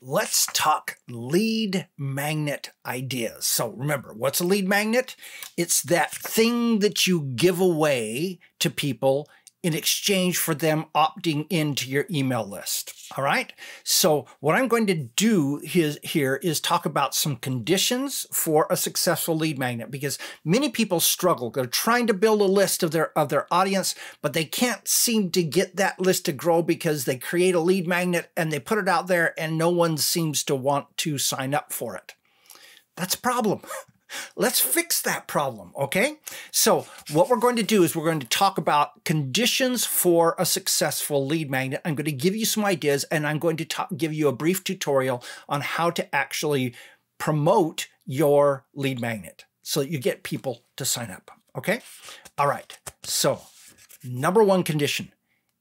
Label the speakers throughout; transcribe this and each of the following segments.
Speaker 1: let's talk lead magnet ideas. So remember, what's a lead magnet? It's that thing that you give away to people in exchange for them opting into your email list. All right. So what I'm going to do here is talk about some conditions for a successful lead magnet, because many people struggle. They're trying to build a list of their audience, but they can't seem to get that list to grow because they create a lead magnet and they put it out there and no one seems to want to sign up for it. That's a problem. Let's fix that problem, okay? So what we're going to do is we're going to talk about conditions for a successful lead magnet. I'm going to give you some ideas, and I'm going to give you a brief tutorial on how to actually promote your lead magnet so that you get people to sign up, okay? All right, so number one condition.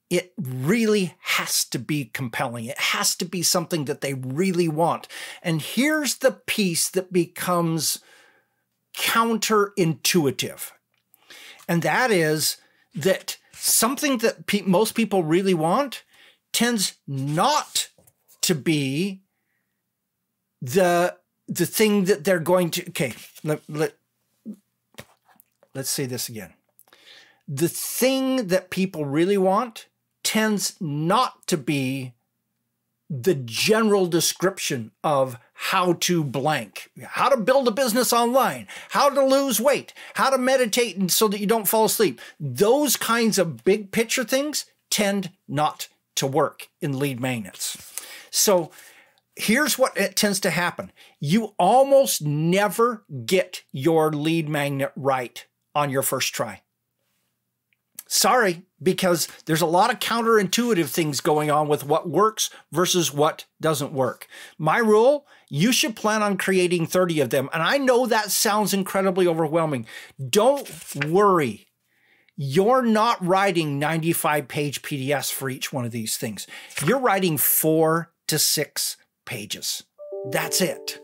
Speaker 1: It really has to be compelling. It has to be something that they really want. And here's the piece that becomes counterintuitive. And that is that something that most people really want tends not to be the thing that they're going to, okay, let's say this again. The thing that people really want tends not to be the general description of how to blank, how to build a business online, how to lose weight, how to meditate and so that you don't fall asleep. Those kinds of big picture things tend not to work in lead magnets. So here's what it tends to happen. You almost never get your lead magnet right on your first try. Sorry, because there's a lot of counterintuitive things going on with what works versus what doesn't work. My rule, you should plan on creating 30 of them. And I know that sounds incredibly overwhelming. Don't worry. You're not writing 95-page PDFs for each one of these things. You're writing 4 to 6 pages. That's it.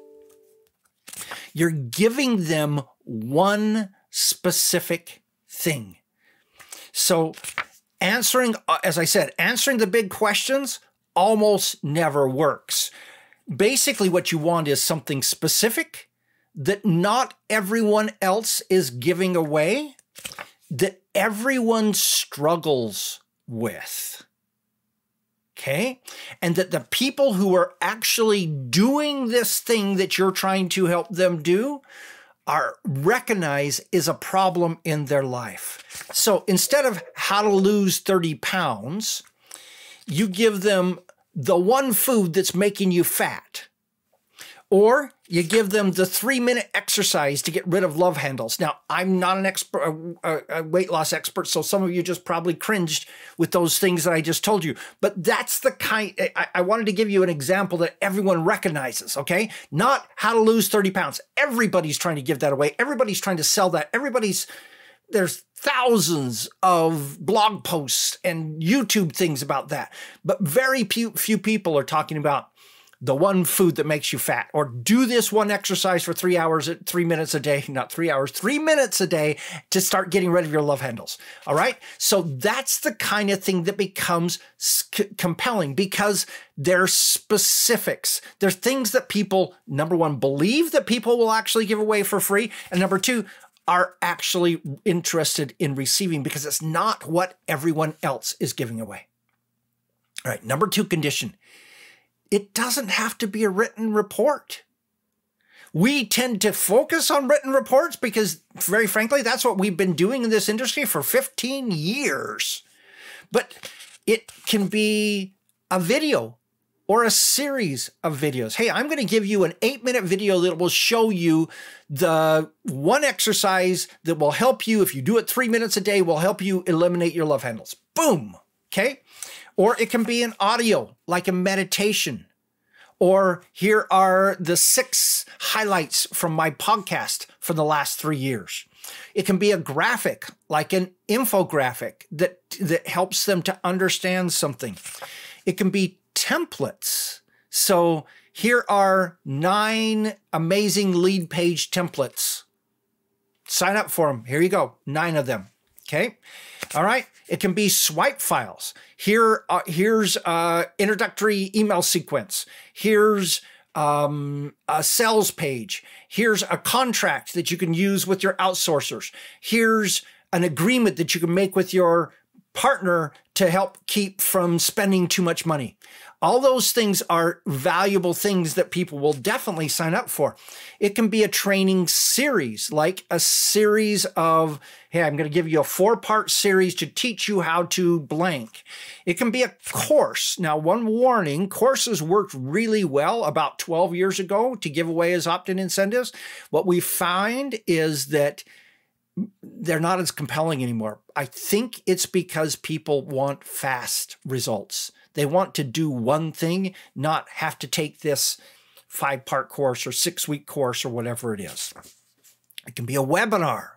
Speaker 1: You're giving them one specific thing. So answering, as I said, answering the big questions almost never works. Basically, what you want is something specific that not everyone else is giving away, that everyone struggles with. Okay? And that the people who are actually doing this thing that you're trying to help them do recognize is a problem in their life. So instead of how to lose 30 pounds, you give them the one food that's making you fat. Or you give them the 3-minute exercise to get rid of love handles. Now, I'm not an expert, a weight loss expert, so some of you just probably cringed with those things that I just told you. But that's the kind, I wanted to give you an example that everyone recognizes, okay? Not how to lose 30 pounds. Everybody's trying to give that away. Everybody's trying to sell that. There's thousands of blog posts and YouTube things about that. But very few people are talking about the one food that makes you fat, or do this one exercise for 3 hours at 3 minutes a day, not 3 hours, 3 minutes a day to start getting rid of your love handles. All right. So that's the kind of thing that becomes compelling because they're specifics. They're things that people, number one, believe that people will actually give away for free. And number two, are actually interested in receiving because it's not what everyone else is giving away. All right. Number two condition. It doesn't have to be a written report. We tend to focus on written reports because, very frankly, that's what we've been doing in this industry for 15 years. But it can be a video or a series of videos. Hey, I'm going to give you an 8-minute video that will show you the one exercise that will help you, if you do it 3 minutes a day, will help you eliminate your love handles. Boom. Okay. Or it can be an audio, like a meditation. Or here are the 6 highlights from my podcast for the last 3 years. It can be a graphic, like an infographic that helps them to understand something. It can be templates. So here are 9 amazing lead page templates. Sign up for them. Here you go. 9 of them. Okay. All right. It can be swipe files. Here's introductory email sequence. Here's a sales page. Here's a contract that you can use with your outsourcers. Here's an agreement that you can make with your partner to help keep from spending too much money. All those things are valuable things that people will definitely sign up for. It can be a training series, like a series of, hey, I'm going to give you a 4-part series to teach you how to blank. It can be a course. Now, one warning, courses worked really well about 12 years ago to give away as opt-in incentives. What we find is that they're not as compelling anymore. I think it's because people want fast results. They want to do one thing, not have to take this 5-part course or 6-week course or whatever it is. It can be a webinar.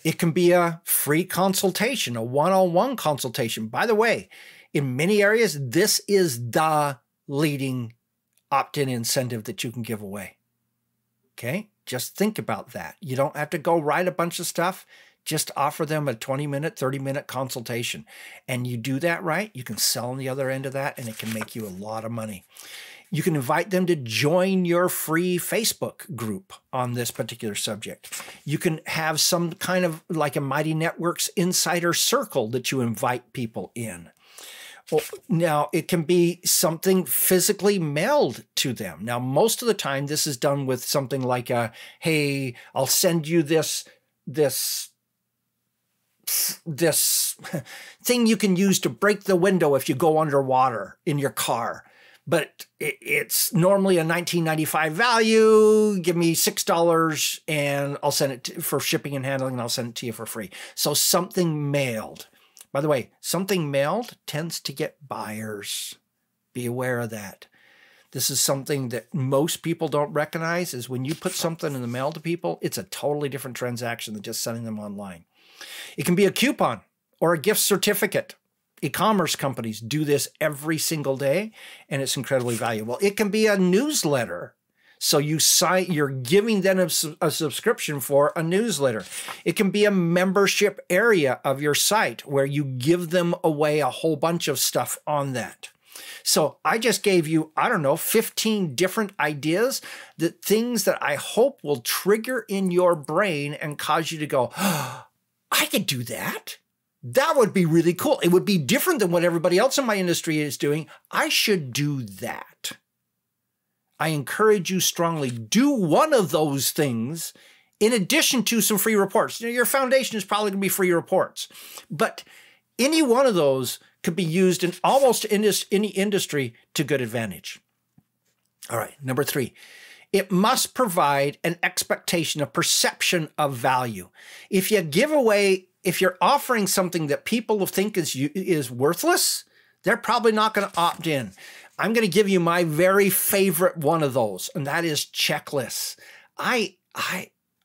Speaker 1: It can be a free consultation, a one-on-one consultation. By the way, in many areas, this is the leading opt-in incentive that you can give away. Okay? Just think about that. You don't have to go write a bunch of stuff. Just offer them a 20-minute, 30-minute consultation. And you do that right, you can sell on the other end of that, and it can make you a lot of money. You can invite them to join your free Facebook group on this particular subject. You can have some kind of like a Mighty Networks insider circle that you invite people in. Well, now, it can be something physically mailed to them. Now, most of the time, this is done with something like a, hey, I'll send you this thing you can use to break the window if you go underwater in your car. But it's normally a $19.95 value. Give me $6 and I'll send it for shipping and handling, and I'll send it to you for free. So something mailed. By the way, something mailed tends to get buyers. Be aware of that. This is something that most people don't recognize, is when you put something in the mail to people, it's a totally different transaction than just sending them online. It can be a coupon or a gift certificate. E-commerce companies do this every single day, and it's incredibly valuable. It can be a newsletter. So you're giving them a subscription for a newsletter. It can be a membership area of your site where you give them away a whole bunch of stuff on that. So I just gave you, I don't know, 15 different ideas, that things that I hope will trigger in your brain and cause you to go, oh, I could do that. That would be really cool. It would be different than what everybody else in my industry is doing. I should do that. I encourage you strongly, do one of those things in addition to some free reports. You know, your foundation is probably going to be free reports, but any one of those could be used in almost any industry to good advantage. All right, number 3, it must provide an expectation, a perception of value. If you're offering something that people think is worthless, they're probably not going to opt in. I'm going to give you my very favorite one of those, and that is checklists. I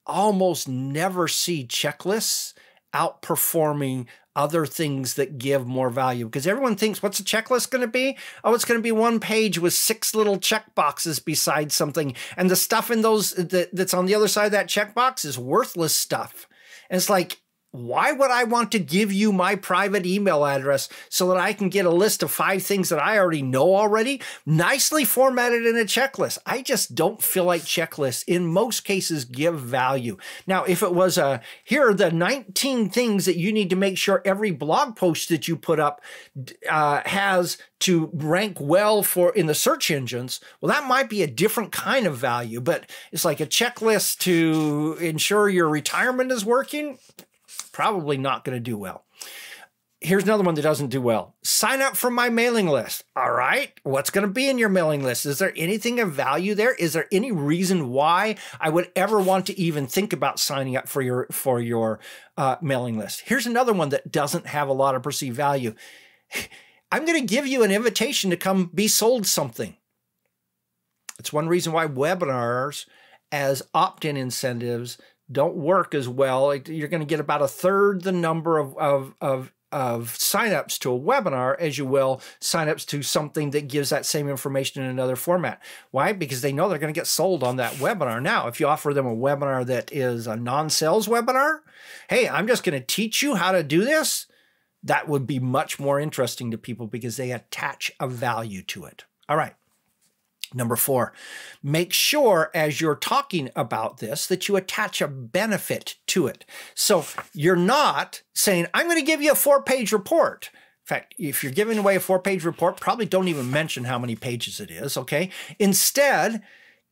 Speaker 1: almost never see checklists outperforming other things that give more value, because everyone thinks, what's a checklist going to be? Oh, it's going to be one page with 6 little check boxes beside something, and the stuff in those that's on the other side of that checkbox is worthless stuff. And it's like, why would I want to give you my private email address so that I can get a list of 5 things that I already know already, nicely formatted in a checklist? I just don't feel like checklists in most cases give value. Now, if it was here are the 19 things that you need to make sure every blog post that you put up has to rank well for in the search engines, well, that might be a different kind of value, but it's like a checklist to ensure your retirement is working. Probably not going to do well. Here's another one that doesn't do well. Sign up for my mailing list. All right. What's going to be in your mailing list? Is there anything of value there? Is there any reason why I would ever want to even think about signing up for your mailing list? Here's another one that doesn't have a lot of perceived value. I'm going to give you an invitation to come be sold something. It's one reason why webinars as opt-in incentives don't work as well. You're going to get about 1/3 the number of signups to a webinar as you will signups to something that gives that same information in another format. Why? Because they know they're going to get sold on that webinar. Now, if you offer them a webinar that is a non-sales webinar, hey, I'm just going to teach you how to do this, that would be much more interesting to people because they attach a value to it. All right. Number 4, make sure as you're talking about this that you attach a benefit to it. So you're not saying, I'm going to give you a 4-page report. In fact, if you're giving away a 4-page report, probably don't even mention how many pages it is, okay? Instead,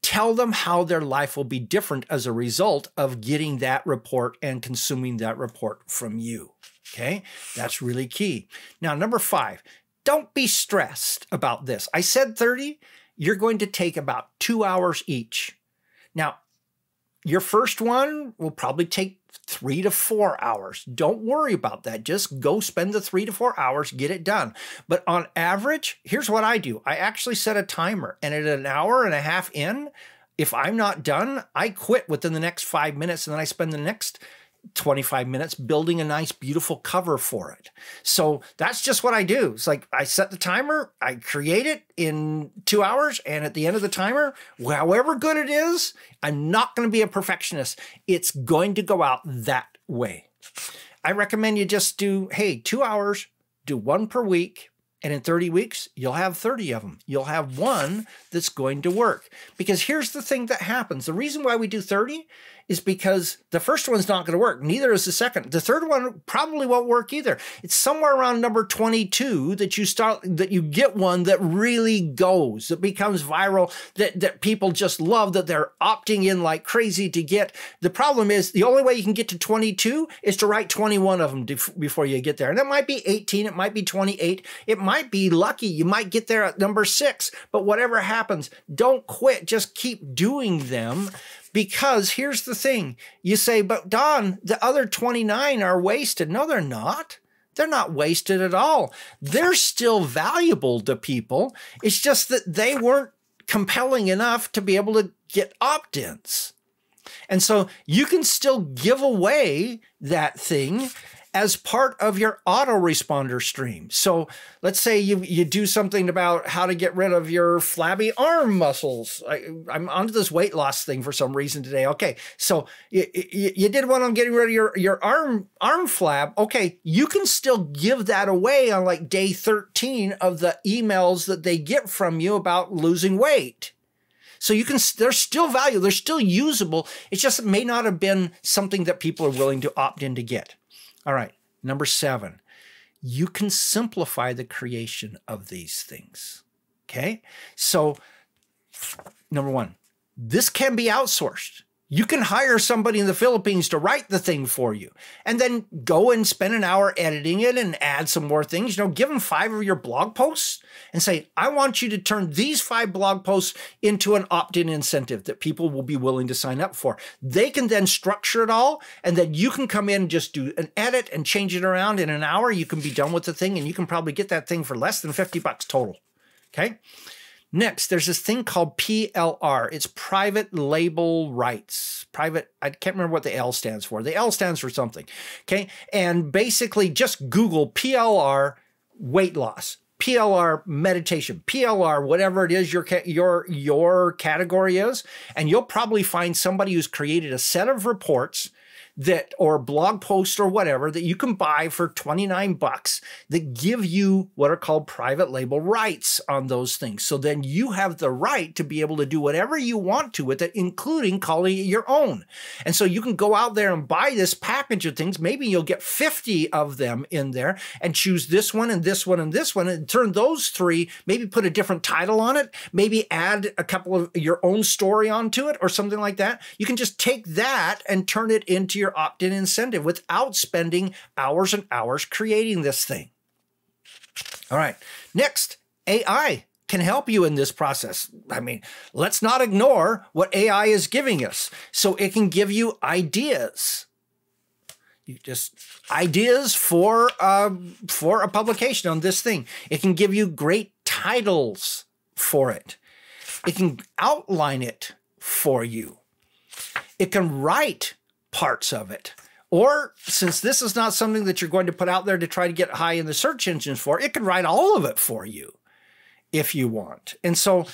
Speaker 1: tell them how their life will be different as a result of getting that report and consuming that report from you, okay? That's really key. Now, number 5, don't be stressed about this. I said 30. You're going to take about 2 hours each. Now, your first one will probably take 3 to 4 hours. Don't worry about that. Just go spend the 3 to 4 hours, get it done. But on average, here's what I do. I actually set a timer, and at an hour and a half in, if I'm not done, I quit within the next 5 minutes, and then I spend the next 25 minutes building a nice, beautiful cover for it. So that's just what I do. It's like I set the timer, I create it in 2 hours, and at the end of the timer, however good it is, I'm not going to be a perfectionist. It's going to go out that way. I recommend you just do, hey, 2 hours, do 1 per week, and in 30 weeks, you'll have 30 of them. You'll have one that's going to work. Because here's the thing that happens. The reason why we do 30 is because the first one's not going to work. Neither is the second. The third one probably won't work either. It's somewhere around number 22 that you get one that really goes, that becomes viral, that people just love, that they're opting in like crazy to get. The problem is the only way you can get to 22 is to write 21 of them before you get there. And it might be 18, it might be 28, it might be lucky. You might get there at number 6, but whatever happens, don't quit. Just keep doing them. Because here's the thing, you say, but Don, the other 29 are wasted. No, they're not. They're not wasted at all. They're still valuable to people. It's just that they weren't compelling enough to be able to get opt-ins. And so you can still give away that thing as part of your autoresponder stream. So let's say you do something about how to get rid of your flabby arm muscles. I'm onto this weight loss thing for some reason today. Okay, so you did one on getting rid of your arm flab. Okay, you can still give that away on like day 13 of the emails that they get from you about losing weight. So you can, there's still value, they're still usable. It just may not have been something that people are willing to opt in to get. All right, number 7, you can simplify the creation of these things, okay? So number 1, this can be outsourced. You can hire somebody in the Philippines to write the thing for you and then go and spend an hour editing it and add some more things. You know, give them 5 of your blog posts and say, I want you to turn these 5 blog posts into an opt-in incentive that people will be willing to sign up for. They can then structure it all, and then you can come in and just do an edit and change it around in an hour. You can be done with the thing, and you can probably get that thing for less than $50 total, okay? Next, there's this thing called PLR. It's private label rights. Private, I can't remember what the L stands for. The L stands for something, okay? And basically just Google PLR weight loss, PLR meditation, PLR whatever it is your category is, and you'll probably find somebody who's created a set of reports that, or blog posts or whatever, that you can buy for 29 bucks that give you what are called private label rights on those things. So then you have the right to be able to do whatever you want to with it, including calling it your own. And so you can go out there and buy this package of things. Maybe you'll get 50 of them in there and choose this one and this one and this one and turn those 3, maybe put a different title on it, maybe add a couple of your own story onto it or something like that. You can just take that and turn it into your opt-in incentive without spending hours and hours creating this thing. All right, next, AI can help you in this process. I mean, let's not ignore what AI is giving us. So it can give you ideas. Ideas for a publication on this thing. It can give you great titles for it. It can outline it for you. It can write parts of it. Or since this is not something that you're going to put out there to try to get high in the search engines for, it can write all of it for you if you want. And so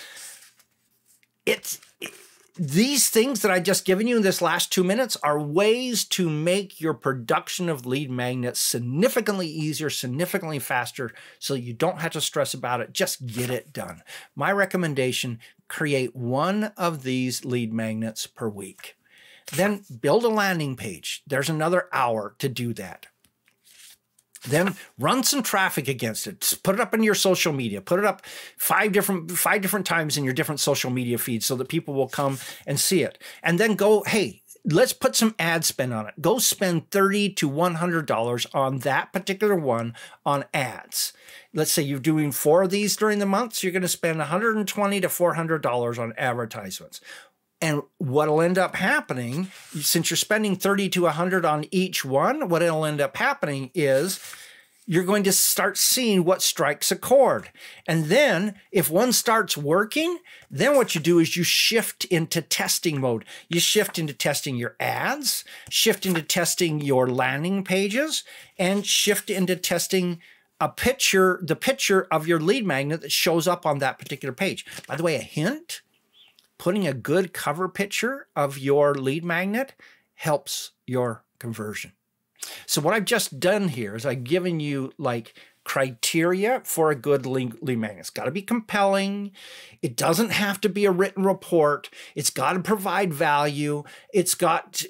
Speaker 1: these things that I just given you in this last 2 minutes are ways to make your production of lead magnets significantly easier, significantly faster, so you don't have to stress about it. Just get it done. My recommendation, create one of these lead magnets per week. Then build a landing page. There's another hour to do that. Then run some traffic against it. Put it up in your social media. Put it up five different times in your different social media feeds so that people will come and see it. And then go, hey, let's put some ad spend on it. Go spend $30 to $100 on that particular one on ads. Let's say you're doing 4 of these during the month, so you're going to spend $120 to $400 on advertisements. And what'll end up happening, since you're spending 30 to 100 on each one, what it'll end up happening is you're going to start seeing what strikes a chord. And then if one starts working, then what you do is you shift into testing mode. You shift into testing your ads, shift into testing your landing pages, and shift into testing the picture of your lead magnet that shows up on that particular page. By the way, a hint, putting a good cover picture of your lead magnet helps your conversion. So what I've just done here is I've given you like criteria for a good lead magnet. It's got to be compelling. It doesn't have to be a written report. It's got to provide value. It's got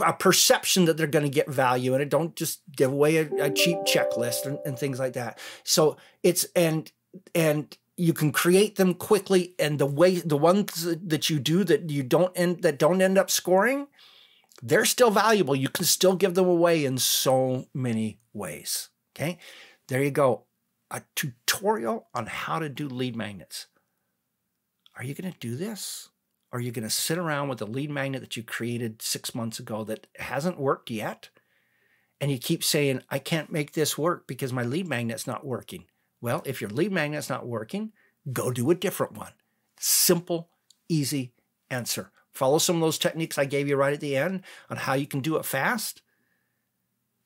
Speaker 1: a perception that they're going to get value in it. Don't just give away a cheap checklist and things like that. So it's, and you can create them quickly, and the ones that you do that don't end up scoring, they're still valuable. You can still give them away in so many ways. Okay, there you go. A tutorial on how to do lead magnets. Are you going to do this? Or are you going to sit around with a lead magnet that you created 6 months ago that hasn't worked yet? And you keep saying, I can't make this work because my lead magnet's not working. Well, if your lead magnet's not working, go do a different one. Simple, easy answer. Follow some of those techniques I gave you right at the end on how you can do it fast,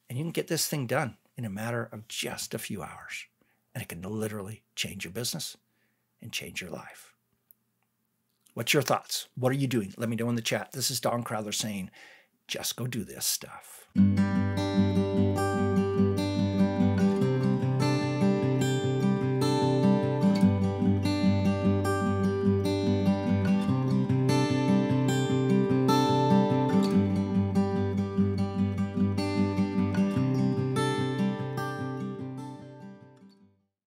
Speaker 1: and you can get this thing done in a matter of just a few hours. And it can literally change your business and change your life. What's your thoughts? What are you doing? Let me know in the chat. This is Don Crowther saying, just go do this stuff.